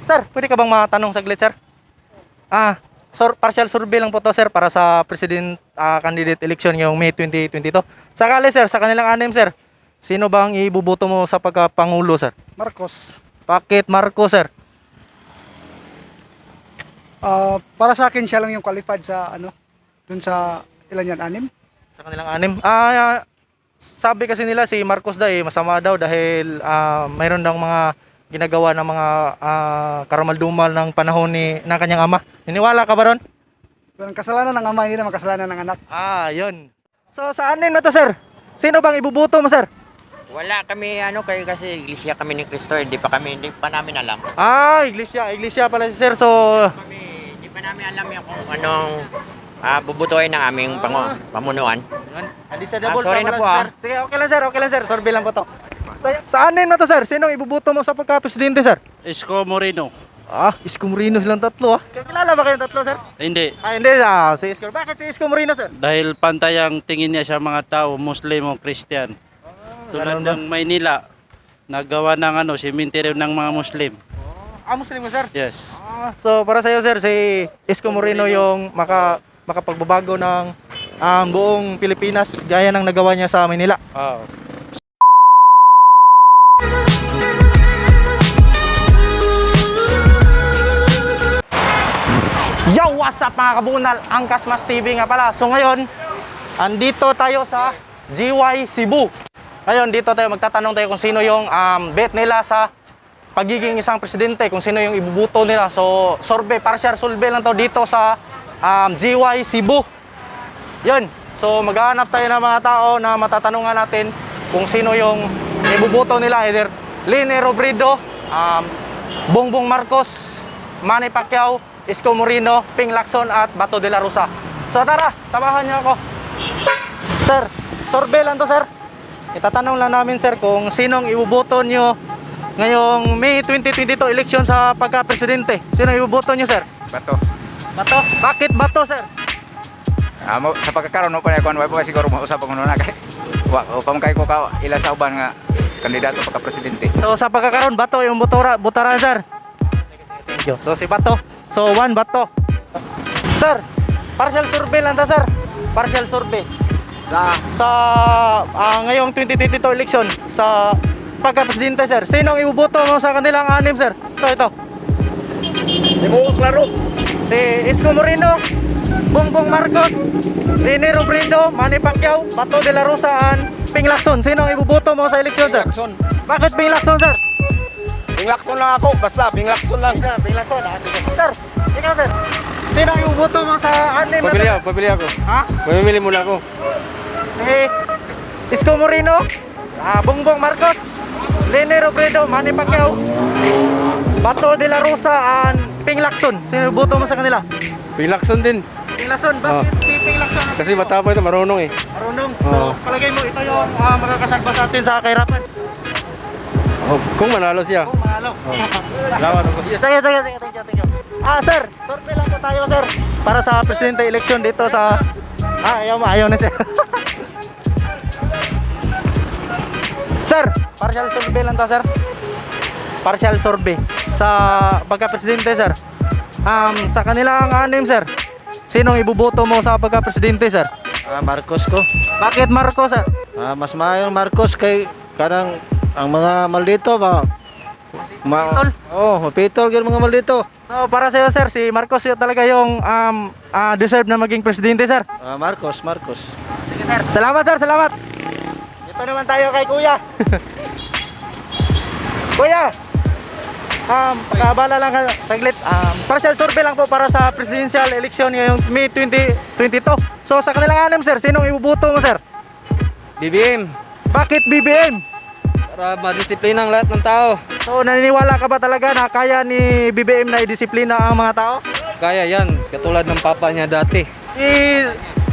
Sir, pwede ka bang matanong saglit, sir? Partial survey lang po to, sir, para sa president candidate election ngayong May 2022. Sakali, sir, sa kanilang anim, sir, sino bang ibuboto mo sa pagkapangulo, sir? Marcos. Bakit Marcos, sir? Para sa akin siya lang yung qualified sa dun sa ilan yan, 6? Sa kanilang anim? Sabi kasi nila si Marcos daw masama daw dahil mayroon daw mga ginagawa ng mga karamaldumal ng panahon ng kanyang ama. Niniwala ka ba ron? Walang kasalanan ng ama, hindi naman kasalanan ng anak. Yun. So sa anim na to, sir, sino bang ibuboto mo, sir? Wala kami kayo kasi iglesia kami ni Cristo, hindi pa namin alam. Iglesia pala si sir. So Hindi pa namin alam yung kung anong bubutuin ng aming pamunuan. Sorry na po, sir. Sige, okay lang sir. Sorbe lang po to. Sa anim na to, sir, sinong ibuboto mo sa pagka-presidente, sir? Isko Moreno. Isko Moreno silang tatlo. Kilala ba kayong tatlo, sir? Hindi. Hindi. Si Isko. Bakit si Isko Moreno, sir? Dahil pantay ang tingin niya sa mga tao, Muslim o Christian. Tulad ng Maynila, nagawa ng cemetery ng mga Muslim. Muslim mo, sir? Yes. So para sa iyo, sir, si Isko Moreno yung makapagbabago ng buong Pilipinas gaya ng nagawa niya sa Manila. Yo, what's up mga kabunal? Angkas Mas TV nga pala. So ngayon, andito tayo sa GY Cebu. Ngayon, dito tayo magtatanong tayo kung sino yung bet nila sa pagiging isang presidente, kung sino yung ibubuto nila. So, partial survey lang to dito sa GY Cebu. Yun. So, maghahanap tayo ng mga tao na matatanungan natin kung sino yung ibubuto nila. Either Leni Robredo, Bongbong Marcos, Manny Pacquiao, Isko Moreno, Ping Lacson at Bato de la Rosa. So tara, samahan niyo ako. Sir, survey lang to, sir. Itatanong lang namin, sir, kung sinong ibuboto niyo ngayong May 2022 election sa pagka-presidente. Sino ibuboto niyo, sir? Bato. Bato? Bakit Bato, sir? Sa pagkakaroon mo pa na pa siguro mausap ko na kay. Upang kay ko ka ila sa uban nga kandidato pagka presidente. So sa pagkakaroon Bato yung botaran, sir. Thank you. So si Bato. So 1 Bato. Sir, partial survey lang ta, sir. Partial survey. Sa ngayong 2022 election sa pagka-presidente, sir. Sinong ibuboto mo sa kanilang anim, sir? Ito. Di mo klaro. Si Isko Moreno, Bongbong Marcos, Leni Robredo, Manny Pacquiao, Bato de la Rosa, and Ping Lacson. Sino ang ibuboto mo sa eleksyon, sir? Lacson. Bakit Ping Lacson, sir? Ping Lacson lang ako, basta Ping Lacson lang. Sir, Ping Lacson. Sir, ikaw, sir. Sino ang ibuboto mo sa anim? Pabili ako. Ha? Mamimili muna ako. Si Isko Moreno, Bongbong Marcos, Leni Robredo, Manny Pacquiao, Bato de la Rosa, and Ping Lacson. Sino ibuboto mo sa kanila? Ping Lacson din. Ping Lacson, bakit si Ping Lacson? Kasi matapos ito, marunong eh. Marunong. So, palagay mo ito yung makakasalba sa atin sa kahirapan. Kung manalo siya. Oh, mahalo. Salamat ako. Sige. Thank you. Sir, survey lang po tayo, sir. Para sa presidente election dito sa... ayaw na, sir. Sir, partial survey lang ta, sir. Partial survey sa pagka-presidente, sir. Sa kanilang anim, sir. Sinong ibuboto mo sa pagka-presidente, sir? Marcos ko. Bakit Marcos, sir? Mas maayong Marcos kay kanang ang mga maldito mapitol gyud mga maldito. So para sa iyo, sir, si Marcos yun talaga yung deserve na maging presidente, sir. Marcos. Sige, sir. Salamat, sir. Salamat. Dito naman tayo kay Kuya. Kuya. Pagkabala lang saglit. Partial survey lang po para sa presidential election ngayong May 2022. So sa kanilang anim, sir, sinong ibuboto mo, sir? BBM. Bakit BBM? Para madisiplina ang lahat ng tao. So naniniwala ka ba talaga na kaya ni BBM na i-disiplina ang mga tao? Kaya yan, katulad ng papa niya dati.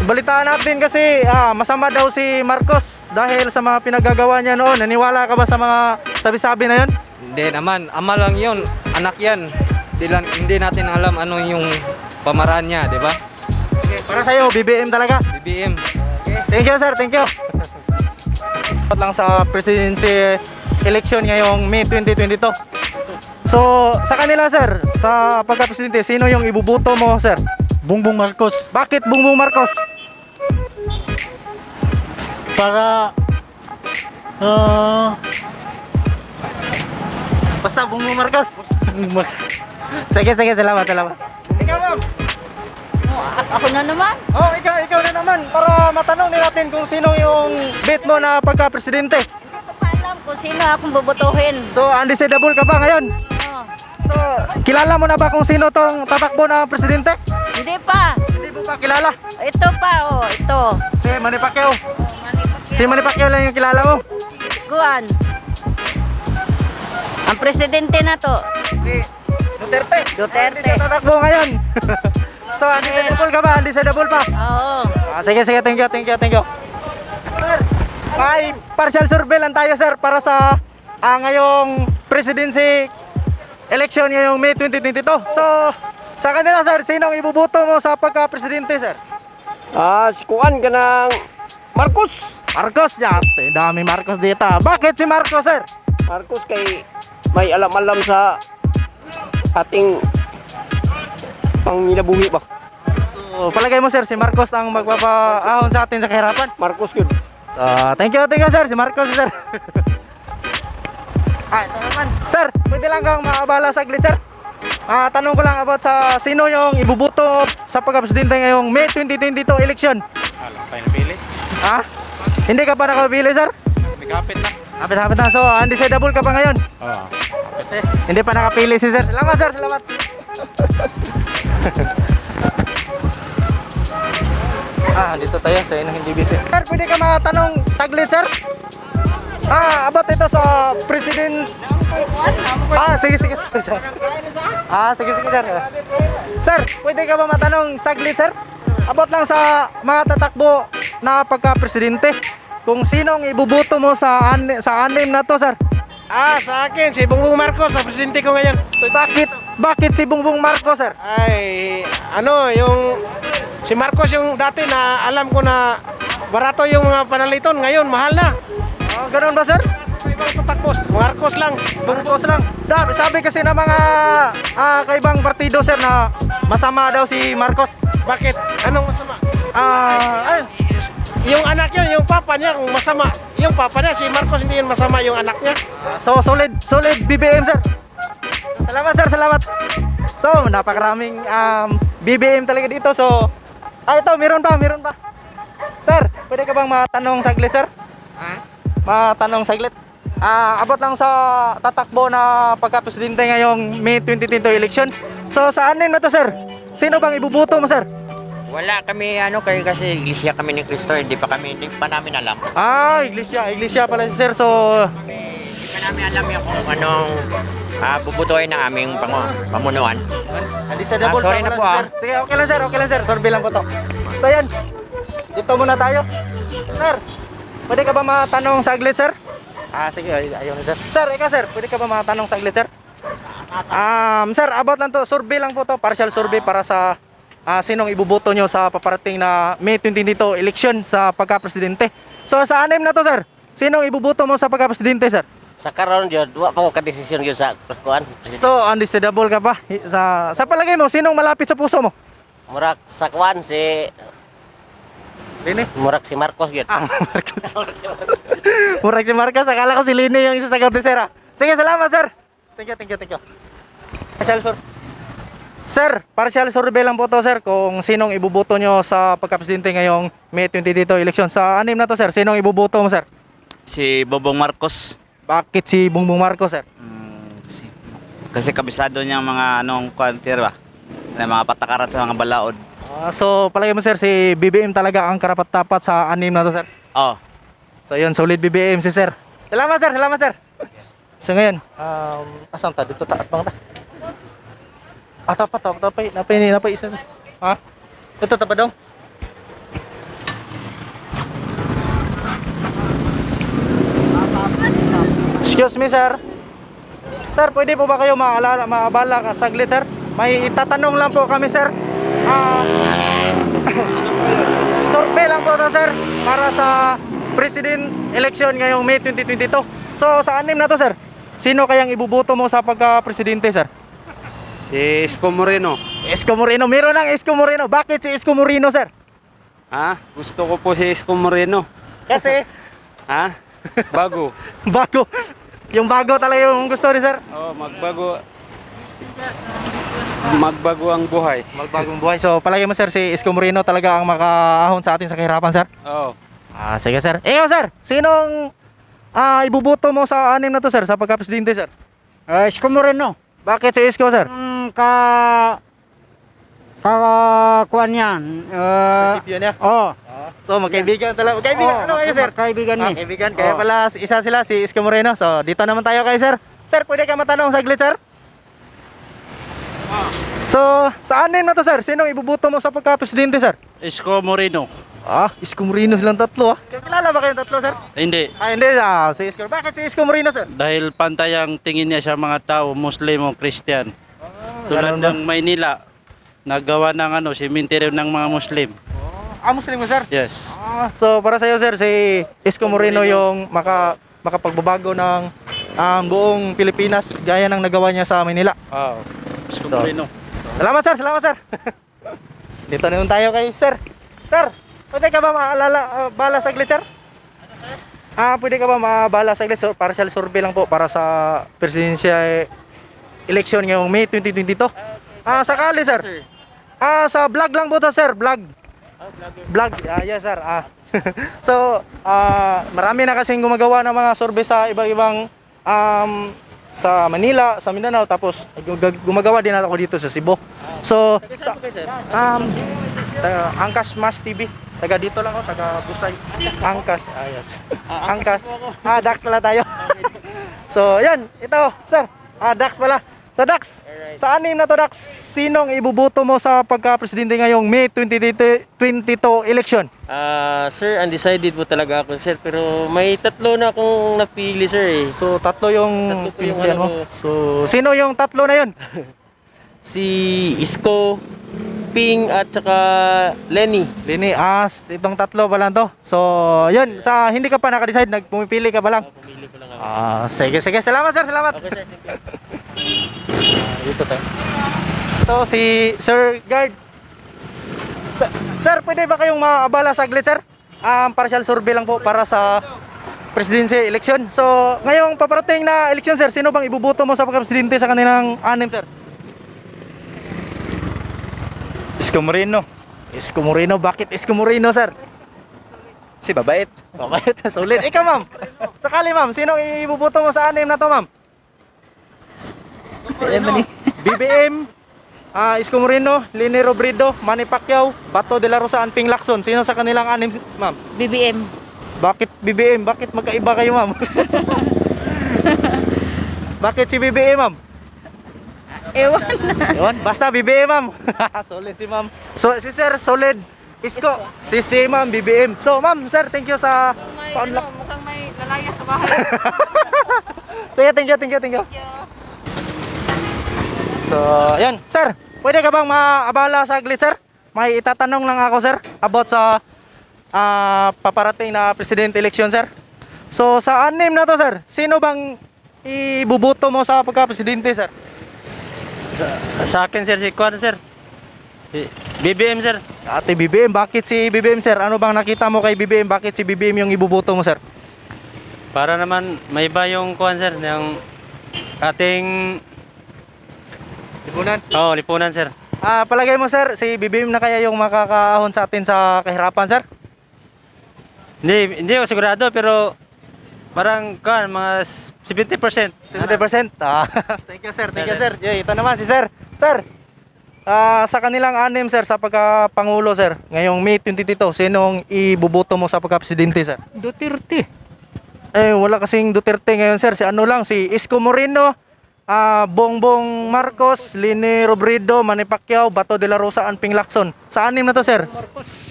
Balitaan natin kasi masama daw si Marcos dahil sa mga pinagagawa niya noon. Naniwala ka ba sa mga sabi-sabi na yun? Hindi naman, ama lang yun, anak yan. Hindi natin alam ano yung pamaraan niya, di ba? Okay, para sa'yo, BBM talaga? BBM. Okay. Thank you, sir, thank you. Lang sa presidency election ngayong May 2022. So, sa kanila, sir, sa pagka-presidente, sino yung ibubuto mo, sir? Bongbong Marcos Bakit Bongbong Marcos? para Basta Bongbong Marcos. Sige, salamat. Ikaw, ma'am. Ako na naman. Oh, ikaw na naman para matanong natin kung sino yung bet mo na pagka-presidente. Hindi ko pa alam kung sino akong bubutuhin. So, undecidable ka pa ngayon? Oo. So, kilala mo na ba kung sino tong tatakbo na presidente? Hindi pa. Hindi mo pa kilala. Ito pa, oh. Ito. Si Manny Pacquiao. Si Manny Pacquiao lang yung kilala mo. Kuan. Ang presidente na to. Si Duterte. Duterte. Hindi siya tatakbo ngayon. So, undecidable ka ba? Undecidable pa? Oo. Sige, thank you. Sir, may partial survey lang tayo, sir, para sa ngayong presidency election ngayong May 2022. So, sa kanila, sir, sinong ibubuto mo sa pagka-presidente, sir? Si Kuan ka ng Marcos. Marcos, yate. Dami Marcos dito. Bakit si Marcos, sir? Marcos kay may alam-alam sa ating panginabuhi ba? So, palagay mo, sir, si Marcos ang magpapaahon sa atin sa kahirapan? Marcos good. Thank you, sir. Si Marcos, sir. Ito naman. Sir, pwede lang kang maabala saglit, sir. Tanong ko lang about sa sino yung ibubuto sa pagka-presidente ngayong May 2022 election. Alam pa yung pili. Hindi ka pa nakapili, sir? Kapit na. Hapit na. So, undecidable ka pa ngayon? Oo. Hindi pa nakapili si sir. Salamat, sir. Salamat. Dito tayo sa inang hindi busy. Sir, pwede ka matanong saglit, sir? About ito sa president. Sige, sir. Sige, sir. Sir, pwede ka ba matanong saglit, sir? About lang sa mga tatakbo na pagka-presidente. Kung sinong ibubuto mo sa anim na to, sir? Sa akin si Bongbong Marcos sa presidente ko ngayon. Bakit si Bongbong Marcos, sir? Ay, yung si Marcos yung dati na alam ko na barato yung mga panaliton, ngayon mahal na. Ganun ba, sir? Sa ibang tatakbo, Marcos lang. Marcos lang. Sabi kasi ng mga kaibang partido, sir, na masama daw si Marcos. Bakit? Anong masama? Yung anak yun, yung papa niya kung masama. Yung papa niya, si Marcos, hindi yun masama yung anak niya. So solid BBM, sir. Salamat, sir, salamat. So napakaraming BBM talaga dito. So ito, meron pa. Sir, pwede ka bang matanong saglit, sir? Matanong saglit. Abot lang sa tatakbo na pagka-presidente ngayong May 2022 election. So sa anin na to, sir? Sino bang ibubuto mo, sir? Wala kami kayo kasi iglesia kami ni Cristo, hindi pa namin alam. Iglesia pala si sir. So Hindi pa namin alam yung kung anong bubutuin ng aming pamunuan. Sorry na po, sir. Sige, okay lang sir. Sorry lang po to. So yan. Dito muna tayo. Sir, pwede ka ba matanong saglit, sir? Sige, ayaw na, sir. Sir, pwede ka ba matanong saglit, sir? Sir, about lang to. Survey lang po to. Partial survey para sa sinong ibuboto nyo sa paparating na May 2022 election sa pagka-presidente. So sa anim na to, sir, sinong ibuboto mo sa pagka-presidente, sir? Sa karon jud wa pa ko ka desisyon gyud sa kuan. So undecidable ka pa sa palagay mo, sinong malapit sa puso mo? Murak sa kuan si Lini? Murak si Marcos gyud. Murak si Marcos, akala ko si Lini yung isa sa sir. Sige, salamat, sir. Thank you. Sir, partial survey lang po to, sir, kung sinong ibuboto nyo sa pagka-presidente ngayong May 2022 election. Sa anim na to, sir, sinong ibuboto mo, sir? Si Bongbong Marcos. Bakit si Bongbong Marcos, sir? Kasi kabisado niya mga kuwantir ba? Mga patakaran sa mga balaod. So, palagay mo, sir, si BBM talaga ang karapat-dapat sa anim na to, sir? Oo. So, yun, solid BBM si sir. Salamat, sir. So, ngayon, asan ta? Dito ta, at bang ta? Napay isa. Ito ta pa daw? Excuse me, sir. Sir, pwede po ba kayo maabala ka saglit, sir? May itatanong lang po kami, sir. Survey lang po to, sir, para sa president election ngayong May 2022. So, sa anim na to, sir, sino kayang ibuboto mo sa pagka-presidente, sir? Si Isko Moreno. Isko Moreno. Meron ng Isko Moreno. Bakit si Isko Moreno, sir? Ha? Gusto ko po si Isko Moreno. Kasi Ha? Bago. bago. Yung bago talaga yung gusto ni sir. Oh, magbago. Magbago ang buhay. Magbagong buhay. So, palagi mo, sir, si Isko Moreno talaga ang makaahon sa atin sa kahirapan, sir? Oh. Sige, sir. Ikaw, sir, sinong ibuboto mo sa anim na to, sir, sa pagka-presidente, sir? Isko Moreno. Bakit si Isko, sir? Kuan yan. Prinsipyo niya? Oh. So, magkaibigan talaga. Magkaibigan, ano kayo, sir? Kaibigan ni. Kaibigan. Kaya pala, isa sila, si Isko Moreno. So, dito naman tayo kay sir. Sir, pwede ka matanong saglit, sir? So, sa anim na to, sir, sinong ibuboto mo sa pagka-presidente, sir? Isko Moreno. Isko Moreno silang tatlo, Kilala ba kayong tatlo, sir? Hindi. Hindi, si Isko. Bakit si Isko Moreno, sir? Dahil pantay ang tingin niya sa mga tao, Muslim o Christian. Tulad ganun ba? ng Maynila, nagawa ng cemetery ng mga Muslim. Muslim mo, sir? Yes. So, para sa'yo, sir, si Isko Moreno yung makapagbabago ng buong Pilipinas gaya ng nagawa niya sa Manila. Isko So, Moreno. Salamat, sir. Salamat, sir. Dito naman tayo kay sir. Sir, pwede ka ba bala saglit, sir? Pwede ka ba mabala saglit? So, partial survey lang po para sa presidential election ngayong May 2022. Sakali, sir. Sa vlog lang po to, sir. Vlog. Vlog. Yes, sir. So, marami na kasing gumagawa ng mga survey sa iba-ibang sa Manila, sa Mindanao, tapos gumagawa din ako dito sa Cebu. So, Angkas Mas TV. Taga dito lang ako, taga Busay. Angkas. Yes. Angkas. Dax pala tayo. So, yan. Ito, sir. Dax pala. So, Dax, sa anim na to, Dax, sinong ibuboto mo sa pagka-presidente ngayong May 2022 election? Sir, undecided po talaga ako, sir. Pero may tatlo na akong napili, sir. So, tatlo yung Tatlo po yung pilihan mo. ano So, sino yung tatlo na yun? Si Isko, Ping, at saka Lenny. Lini, itong tatlo pa lang to. So, yun, sa hindi ka pa nakadecide, pumipili ka pa lang. Pumili ko lang ako. Sige. Salamat, sir. Salamat. Okay, sir. Thank you. Dito tayo. Ito, si Sir Guard. Sir, pwede ba kayong maabala saglit, sir? Partial survey lang po para sa presidency election. So, ngayong paparating na election, sir, sino bang ibuboto mo sa pagka-presidente sa kanilang anim, sir? Isko Moreno. Isko Moreno. Bakit Isko Moreno, sir? Si babait. Bakit? Sulit. Ikaw, ma'am. Sakali, ma'am, sinong ibuboto mo sa anim na to, ma'am? BBM, Isko Moreno, Leni Robredo, Manny Pacquiao, Bato de la Rosa, Ping Lacson. Sino sa kanilang anim, ma'am? BBM. Bakit BBM? Bakit magkaiba kayo, ma'am? Bakit si BBM, ma'am? Ewan. Yun, basta BBM, ma'am. Solid si ma'am. So, si sir, solid. Isko. Si ma'am, BBM. So, ma'am, sir, thank you sa pa-unlock. Mukhang may lalaya sa bahay. Sige, thank you. So, yan. Sir, pwede ka bang maabala saglit, sir? May itatanong lang ako, sir, about sa paparating na president election, sir. So, sa anim na to, sir, sino bang ibuboto mo sa pagka-presidente, sir? Sa akin, sir, si Kwan, sir. BBM, sir. Ate BBM, bakit si BBM, sir? Ano bang nakita mo kay BBM? Bakit si BBM yung ibuboto mo, sir? Para naman may iba yung Kwan, sir, yung ating Lipunan. lipunan, sir. Palagay mo, sir, si BBM na kaya yung makakaahon sa atin sa kahirapan, sir? Hindi ako sigurado, pero parang mga 70%. 70%. Thank you, sir. Sir. Ito naman si sir. Sir, sa kanilang anim, sir, sa pagka-pangulo, sir, ngayong May 22, sinong ibuboto mo sa pagka-presidente, sir? Duterte. Wala kasing Duterte ngayon, sir. Si Isko Moreno, Bongbong Marcos, Leni Robredo, Manny Pacquiao, Bato de la Rosa, Ping Lacson. Sa anim na to, sir.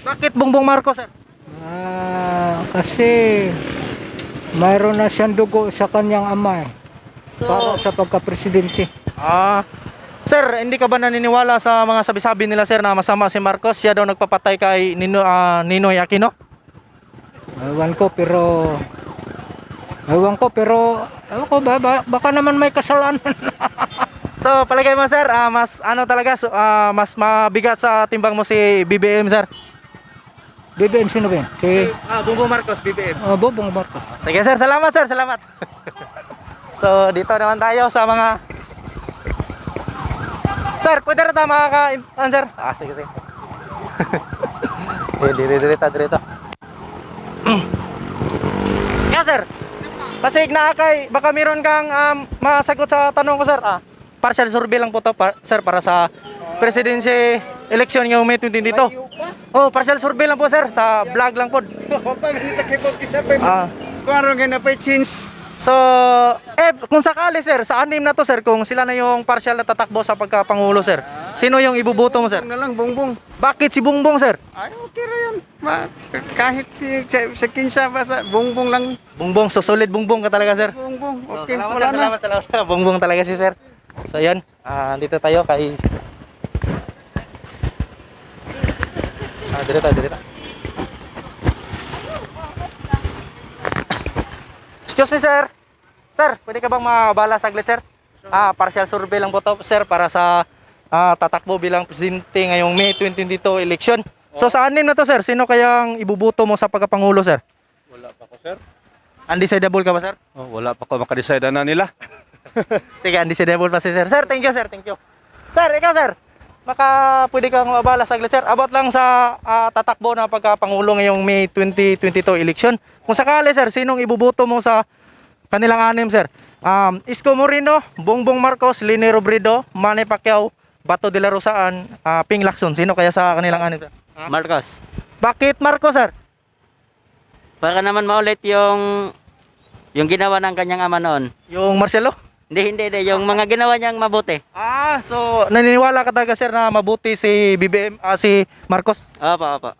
Bakit Bongbong Marcos, sir? Kasi mayroon na siyang dugo sa kanyang ama para sa pagka-presidente. Sir, hindi ka ba naniniwala sa mga sabi-sabi nila, sir, na masama si Marcos? Siya daw nagpapatay kay Ninoy Aquino? Ewan ko, pero Ewan ko, pero ewan ko baka naman may kasalanan. So, palagay mo sir, mas ano talaga, mas mabigat sa timbang mo si BBM sir? BBM sino ba yun? Si Bongbong Marcos, BBM. Bongbong Marcos. Sige sir, salamat sir, salamat. So, dito naman tayo sa mga... Sir, pwede rin tayo makaka-answer? Sige, sige. Dirito. Yeah, sir. Pasig na kay, baka meron kang masagot sa tanong ko, sir. Partial survey lang po to, sir, para sa presidency election ngayong May 2022. Oh, partial survey lang po, sir, sa vlog lang po. Kung nga na pa change. So, kung sakali, sir, sa anim na to, sir, kung sila na yung partial na tatakbo sa pagkapangulo, sir, sino yung ibubuto mo, sir? Na lang, Bongbong. Bakit si Bongbong, sir? Ay, okay ra yan. Kahit sa kinsa, basta Bongbong lang. Bongbong, so solid Bongbong ka talaga, sir. Bongbong, So, okay. salamat, Wala sir, na. salamat. Bongbong talaga si sir. So, yan. Dito tayo kay... Dito. Excuse me, sir. Sir, pwede ka bang mabala saglit, sir? Partial survey lang po to, sir, para sa tatakbo bilang presidente ngayong May 2022 election. So, sa anim na to, sir, sino kayang ibubuto mo sa pagkapangulo, sir? Wala pa ko, sir. Undecidable ka ba, sir? Wala pa ko makadecide na nila. Sige, undecidable pa si sir. Sir, thank you, sir. Thank you. Sir, ikaw, sir. Baka pwede kang mabala saglit, sir. About lang sa tatakbo na pagkapangulo ngayong May 2022 election. Kung sakali, sir, sinong ibubuto mo sa kanilang anim, sir? Isko Moreno, Bongbong Marcos, Leni Robredo, Manny Pacquiao, Bato de la Rosaan, Ping Lacson. Sino kaya sa kanilang anim, sir? Marcos. Bakit Marcos, sir? Para naman maulit yung ginawa ng kanyang ama noon. Yung Marcelo? Hindi. Yung mga ginawa niyang mabuti. So naniniwala ka talaga, sir, na mabuti si BBM, si Marcos? Opo.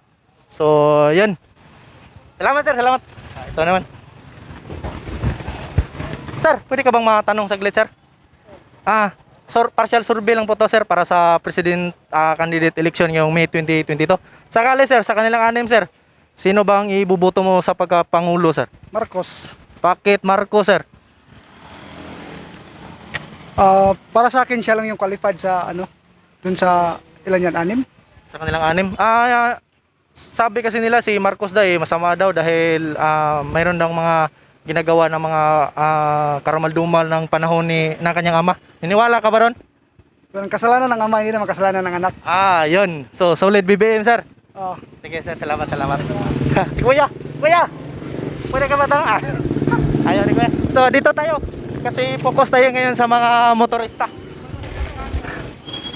So, yan. Salamat, sir. Salamat. Ito naman. Sir, pwede ka bang matanong saglit, sir? Partial survey lang po to, sir, para sa president candidate election ngayong May 2022. Sakali, sir, sa kanilang anim, sir, sino bang ibubuto mo sa pagkapangulo, sir? Marcos. Bakit Marcos, sir? Para sa akin, siya lang yung qualified sa dun sa ilan yan, anim? Sa kanilang anim? Sabi kasi nila si Marcos daw masama daw dahil mayroon daw mga ginagawa ng mga karamaldumal ng panahon ng kanyang ama. Niniwala ka ba ron? Yung kasalanan ng ama, hindi naman kasalanan ng anak. Yun. So, solid BBM, sir. Sige, sir. Salamat. Si Kuya. Pwede ka ba tanong? Ayaw ni Kuya. So, dito tayo. Kasi focus tayo ngayon sa mga motorista.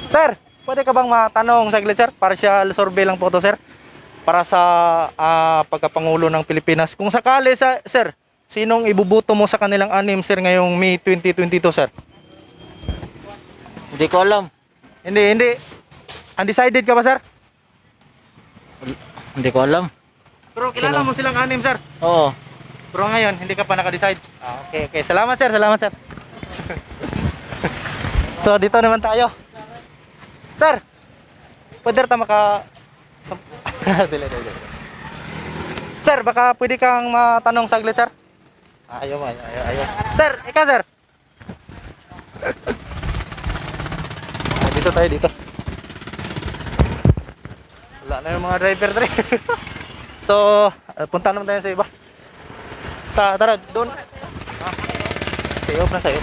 Sir, pwede ka bang matanong saglit, sir? Partial survey lang po to, sir. Para sa pagkapangulo ng Pilipinas. Kung sakali, sir, sinong ibubuto mo sa kanilang anim, sir, ngayong May 2022, sir? Hindi ko alam. Hindi. Undecided ka ba, sir? Hindi ko alam. Pero kilala mo silang anim, sir? Oo. Pero ngayon, hindi ka pa nakadecide. Okay. Salamat, sir. So, dito naman tayo. Sir, pwede tayo Dili. Sir, baka pwede kang matanong saglit, sir? Ayaw. Sir, ikaw, sir. Dito tayo, dito. Wala na yung mga driver, So, punta naman tayo sa iba. Tara, doon. Sayo.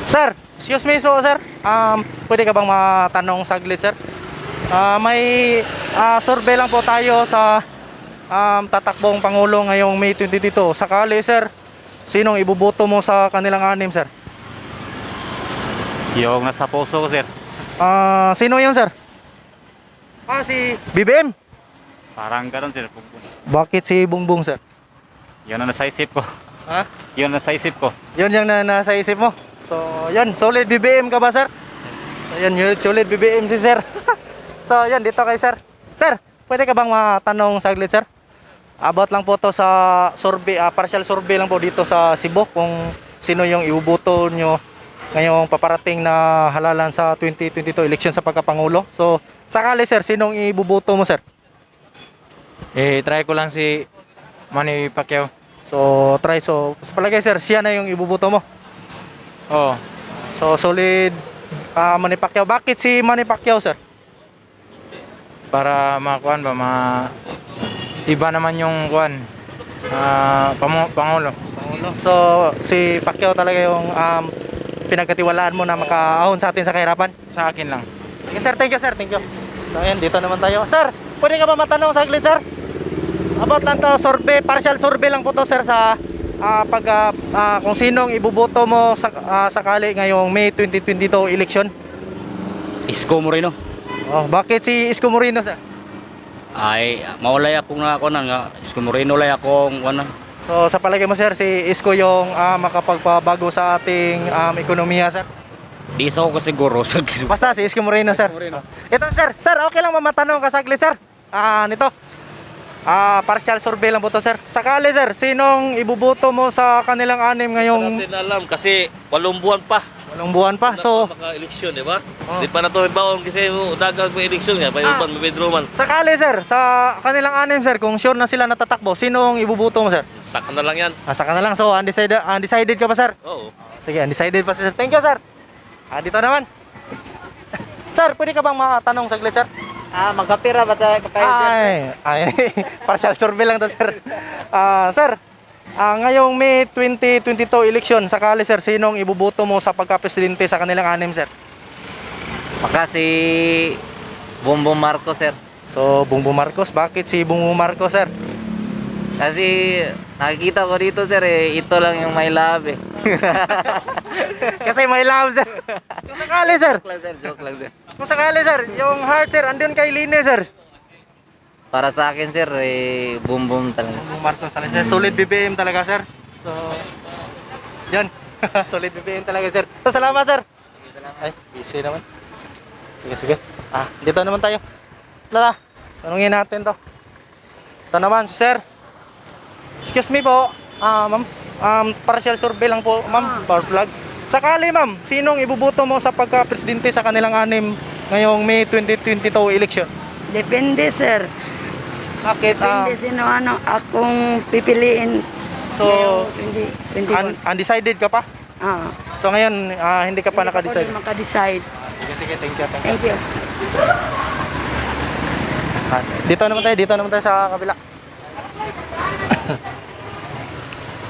Sir, excuse me, sir. Pwede ka bang matanong saglit, sir? May survey lang po tayo sa tatakbong Pangulo ngayong May 22. Sakali, sir, sinong ibubuto mo sa kanilang anim, sir? Yung nasa puso ko, sir. Sino yun, sir? Si BBM. Parang ganun, sir. Bakit si Bongbong, sir? Yun ang nasa isip ko. Yun ang nasa isip ko. Yun yung nasa isip mo. So, yan, solid BBM ka ba, sir? So, yan, solid BBM si sir. So, yan, dito kay sir. Sir, pwede ka bang matanong saglit, sir? About lang po to sa survey, partial survey lang po dito sa Cebu kung sino yung ibuboto nyo ngayong paparating na halalan sa 2022 election sa pagkapangulo. So, sakali sir, sinong ibuboto mo, sir? Try ko lang si Manny Pacquiao. So, try. So, sa palagay, sir, siya na yung ibuboto mo. Oo. So, solid Manny Pacquiao. Bakit si Manny Pacquiao, sir? Para makuan ba, iba naman yung kuan. Pangulo. So, si Pacquiao talaga yung pinagkatiwalaan mo na makaahon sa atin sa kahirapan? Sa akin lang. Sige, sir. Thank you, sir. Thank you. So, ayan, dito naman tayo. Sir, pwede ka ba matanong saglit, sir? About lang to, survey, partial survey lang po to, sir, sa kung sinong ibuboto mo sakali ngayong May 2022 election. Isko Moreno. Oh, bakit si Isko Moreno, sir? Ay, maulay akong nakakunan nga. Isko Moreno lay akong ano. So, sa palagay mo, sir, si Isko yung makapagpabago sa ating ekonomiya, sir? Di isa ko kasiguro. Basta si Isko Moreno, sir. Ito, sir. Sir, okay lang mamatanong ka saglit, sir. Nito. Partial survey lang po to, sir. Sakali, sir, sinong ibuboto mo sa kanilang anim ngayong... Hindi natin alam kasi 8 buwan pa. 8 buwan pa. So, Maka-eleksyon, di ba? Di pa na ito baon kasi dagang may eleksyon nga. Payuban, may bedroman. sakali, sir, sa kanilang anim, sir, kung sure na sila natatakbo, sinong ibuboto mo, sir? Saka na lang yan. Saka na lang. So, undecided ka pa, sir? Oo. Sige, undecided pa, sir. Thank you, sir. Dito naman. Sir, pwede ka bang matanong saglit, sir? Magkapira ba tayo? Ay, partial survey lang to, sir. Sir, ngayong May 2022 election, sakali, sir, sinong ibuboto mo sa pagka-presidente sa kanilang anim, sir? Baka si Bongbong Marcos, sir. So, Bongbong Marcos. Bakit si Bongbong Marcos, sir? Kasi nakikita ko dito, sir, ito lang yung may love, Kasi may love, sir. Kung sakali, sir. Joke lang, sir. Kung sakali, sir, yung heart, sir, andun kay Line, sir. Para sa akin, sir, Bongbong talaga. Bongbong Marcos talaga, sir. Solid BBM talaga, sir. So, yan. Solid BBM talaga, sir. So, salamat, sir. Ay, busy naman. Sige. Dito naman tayo. Tara, tanungin natin to. Ito naman, sir. Excuse me po. Ma'am. Partial survey lang po, ma'am. Power plug. Sakali, ma'am, sinong ibuboto mo sa pagka-presidente sa kanilang anim ngayong May 2022 election? Depende, sir. Bakit? Depende sino akong pipiliin. So, 2021. undecided ka pa? So ngayon, hindi ka pa naka-decide? Hindi maka-decide. Sige, thank you. Thank you. Dito naman tayo sa kabila.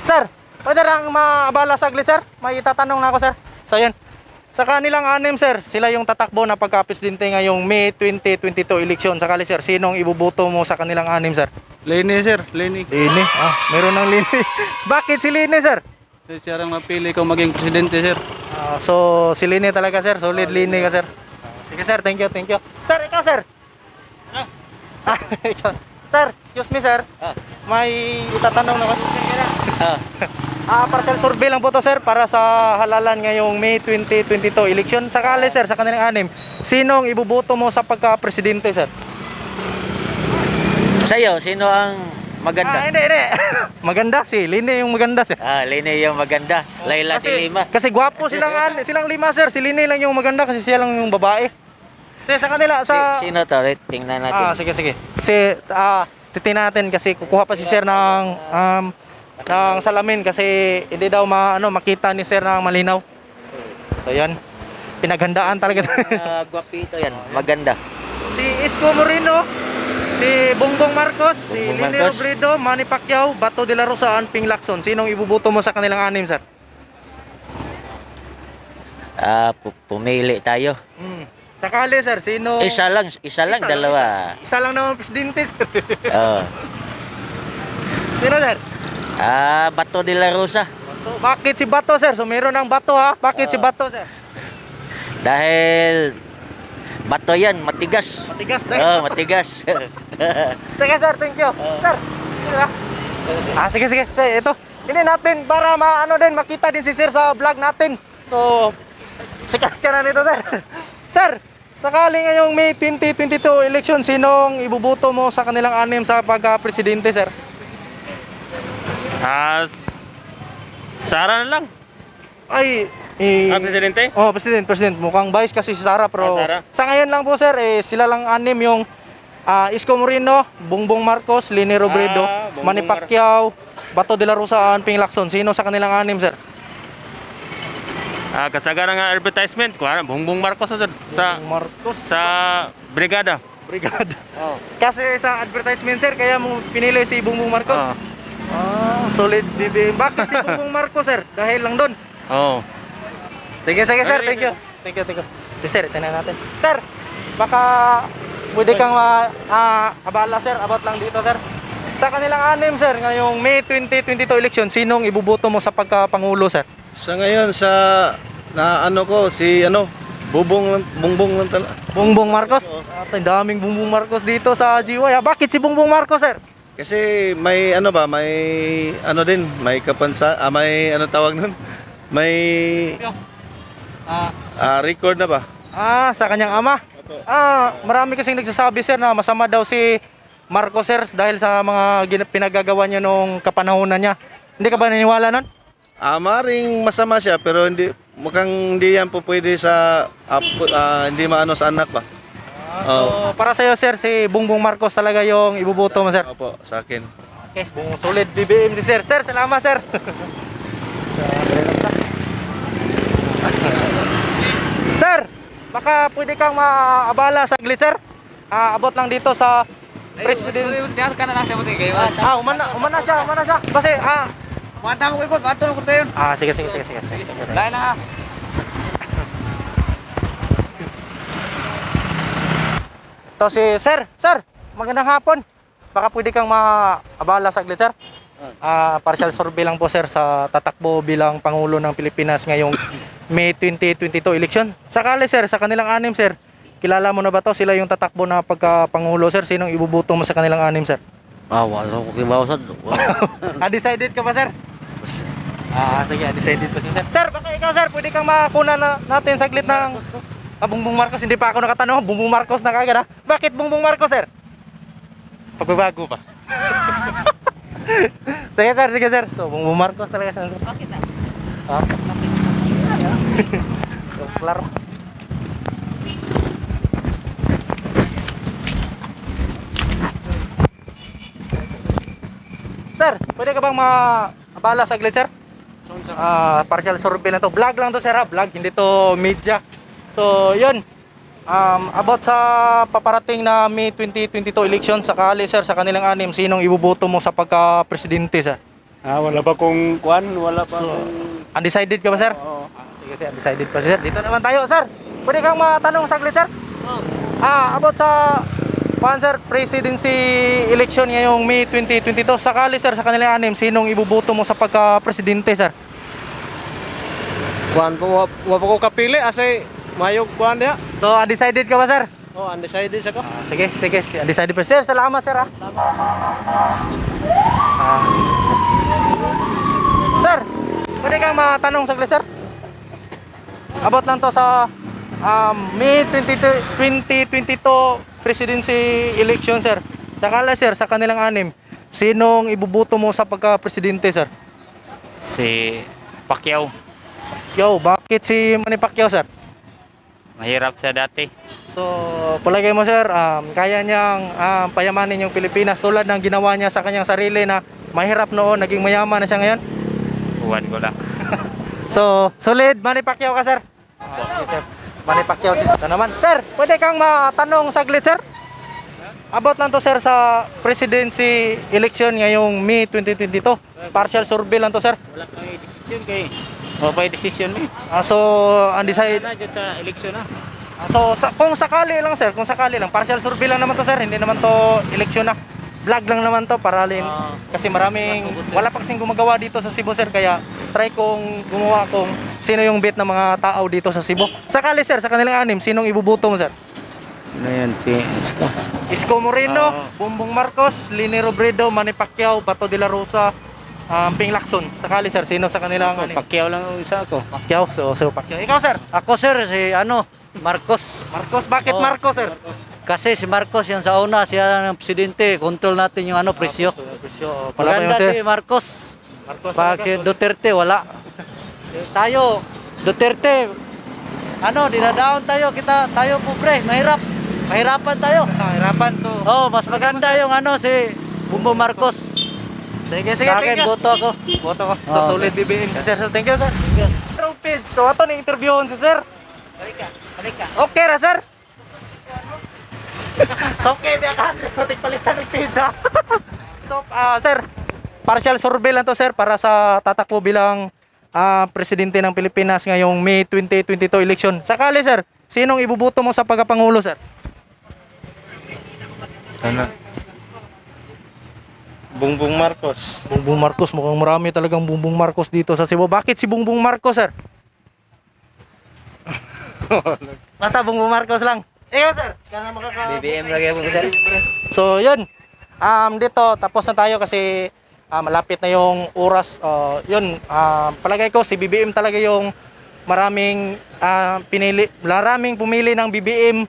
Sir, pwede lang maabala saglit, sir? May itatanong na ako, sir. So, yun. Sa kanilang anim, sir, sila yung tatakbo na pagka-presidente ngayong May 2022 election. Sakali, sir, sinong ibuboto mo sa kanilang anim, sir? Lini, sir. Lini. Lini? Meron ng Lini. Bakit si Lini, sir? Siya lang mapili kung maging presidente, sir. So, si Lini talaga, sir. Solid Lini ka, sir. Sige, sir. Thank you. Sir, ikaw, sir. Ikaw. Sir, excuse me, sir. May itatanong naman. Partial survey lang po to, sir, para sa halalan ngayong May 2022 election. Sakali, sir, sa kanilang anim, sinong ibuboto mo sa pagka-presidente, sir? Sa'yo, sino ang maganda? Hindi. Maganda si Lini yung maganda, sir. Lini yung maganda. Layla si Lima. Kasi gwapo silang lima, sir. Si Lini lang yung maganda kasi siya lang yung babae. Sa kanila, Sino to? Tingnan natin. Sige. Kasi, titingnan natin kasi kukuha pa si sir ng salamin kasi hindi daw makita ni sir ng malinaw. So, yan. Pinaghandaan talaga. Guwapito yan. Maganda. Si Isko Moreno, si Bongbong Marcos, si Lini Robredo, Manny Pacquiao, Bato de la Rosa, Ping Lacson. Sinong ibubuto mo sa kanilang anim, sir? Pumili tayo. Sakali, sir, sino? Isa lang, dalawa. Isa lang naman presidente, sir. Oo. Sino, sir? Bato de la Rosa. Bakit si Bato, sir? So, meron ng Bato, ha? Bakit si Bato, sir? Dahil bato yan, matigas. Matigas dahil. Matigas. Sige, sir, thank you. Sir, sige. Sige, ito. Hindi natin para makita din si sir sa vlog natin. So, sikat ka na nito, sir. Sir, sakali ngayong May 2022 election, sinong ibuboto mo sa kanilang anim sa pagka-presidente, sir? Sara na lang. Ay, Presidente? Oh, president. Mukhang vice kasi si Sara, pero Sara. sa ngayon lang po, sir, sila lang anim yung Isko Moreno, Bongbong Marcos, Leni Robredo, Bongbong Manny Pacquiao, Bato de la Rosa, Ping Lacson. Sino sa kanilang anim, sir? Kasagaran nga advertisement ko, Bongbong Marcos sa Marcos sa brigada. Kasi sa advertisement, sir, kaya mo pinili si Bongbong Marcos. Solid BBM. Bakit si Bongbong Marcos, sir? Dahil lang doon. Oo. Sige, sir. Thank you. Sir, tingnan natin. Sir, baka pwede kang abala, sir. About lang dito, sir. Sa kanilang anim, sir, ngayong May 2022 election, sinong ibuboto mo sa pagka-pangulo, sir? Sa ngayon sa Bongbong lang talaga. Bongbong Marcos? Ang daming Bongbong Marcos dito sa GY. Bakit si Bongbong Marcos, sir? Kasi may may kapansa, may tawag nun? May record na ba? Sa kanyang ama? Marami kasing nagsasabi, sir, na masama daw si Marcos, sir, dahil sa mga pinagagawa niya nung kapanahonan niya. Hindi ka ba naniniwala nun? Maring masama siya pero mukhang hindi yan po pwede sa hindi maano sa anak ba? So, para sa'yo, sir, si Bongbong Marcos talaga yung ibuboto mo, sir? Opo, sa akin. Okay, solid BBM si sir. Sir, salamat, sir. Sir, baka pwede kang maabala saglit, sir? Abot lang dito sa president. Tiyas ka na lang siya mo sige. Umana siya. Kasi, Mata mo ikot, pato ko tayo. sige. Lain na. Ito si Sir, magandang hapon. Baka pwede kang maabala saglit, sir? Partial survey lang po, sir, sa tatakbo bilang Pangulo ng Pilipinas ngayong May 2022 election. Sakali, sir, sa kanilang anim, sir, kilala mo na ba to? Sila yung tatakbo na pagka-Pangulo, sir. Sinong ibubuto mo sa kanilang anim, sir? Wala ko kibawsad. Decided ka ba, sir? Sige, decided pa si sir. Sir, baka ikaw, sir, pwede kang makuna natin saglit ng Bongbong Marcos. Hindi pa ako nakatanong, Bongbong Marcos na kagad, ha? Bakit Bongbong Marcos, sir? Pagbabago ba? Sige, sir. So, Bongbong Marcos talaga siya, sir. Bakit, klaro. Sir, pwede ka bang maabala saglit, sir? Partial survey lang to. Vlog lang to, sir, ha? Vlog, hindi to media. So, yun. About sa paparating na May 2022 election, sakali, sir, sa kanilang anim, sinong ibuboto mo sa pagka-presidente, sir? Wala pa kung wala pa. So, undecided ka ba, sir? Oo. Sige, sir, undecided pa, sir. Dito naman tayo, sir. Pwede kang matanong saglit, sir? About sa sir, presidency election ngayong May 2022. Sakali, sir, sa kanilang anim, sinong ibuboto mo sa pagka-presidente, sir? Wa pa ko kapili kasi mayog kuan dia. So, undecided ka ba, sir? Undecided sa ko. Sige. Undecided pa. Sir, salamat, sir, ha? Sir, pwede kang matanong saglit, sir? About lang to sa May 2022 presidency election, sir. Sakala, sir, sa kanilang anim, sinong ibuboto mo sa pagka-presidente, sir? Si Pacquiao. Bakit si Manny Pacquiao, sir? Mahirap siya dati. So, palagay mo, sir, kaya niyang payamanin yung Pilipinas tulad ng ginawa niya sa kanyang sarili na mahirap noon, naging mayaman na siya ngayon? Huwag ko lang. So, solid, Manny Pacquiao ka, sir? Okay, sir. Manny Pacquiao si Sir naman. Sir, pwede kang matanong saglit, sir? About lang to, sir, sa presidency election ngayong May 2022. Partial survey lang to, sir. Wala kang decision kay. May decision mo. So, undecided. Sa election na. So, kung sakali lang, sir, partial survey lang naman to, sir. Hindi naman to election na. Vlog lang naman to para kasi wala pa kasing gumagawa dito sa Cebu, sir, kaya try kong gumawa kung sino yung bet ng mga tao dito sa Cebu. Sakali, sir, sa kanilang anim, sinong ibubuto mo, sir? Ano yan, si Isko? Isko Moreno, Bongbong Marcos, Leni Robredo, Manny Pacquiao, Bato de la Rosa, Ping Lacson. Sakali, sir, sino sa kanilang anim? Pacquiao lang yung isa ko. Pacquiao, so Pacquiao. Ikaw, sir? Ako sir, si Marcos. Marcos, bakit Oo. Marcos, sir? Kasi si Marcos yung sa una, siya ang presidente, control natin yung presyo. Maganda si Marcos. Pag si Duterte, wala. Tayo, Duterte, dinadaon tayo, tayo pobre, mahirap. Mahirapan tayo. Mahirapan, so. Mas maganda yung si Bongbong Marcos. Sige, Sa akin, boto ako. Boto ko. So, solid BBM si sir. Thank you, sir. Page. So, ato na interviewon si sir. Okay ra, sir? So, okay, biya ka. Palitan ng pizza. So, sir, partial survey lang to, sir, para sa tatakbo bilang presidente ng Pilipinas ngayong May 2022 election. Sakali, sir, sinong ibubuto mo sa pagkapangulo, sir? Bongbong Marcos. Bongbong Marcos, mukhang marami talagang Bongbong Marcos dito sa Cebu. Bakit si Bongbong Marcos, sir? Basta Bongbong Marcos lang. Ikaw, sir? BBM lagi ako, sir. So, yun. Dito, tapos na tayo kasi malapit na yung oras. Yun, palagay ko si BBM talaga yung maraming pumili ng BBM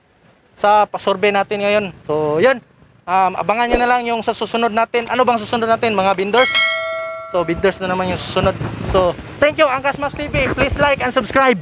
sa survey natin ngayon. So, yun. Abangan nyo na lang yung sa susunod natin. Ano bang susunod natin? Mga vendors? So, vendors na naman yung susunod. So, thank you, Angkas Mas TV. Please like and subscribe.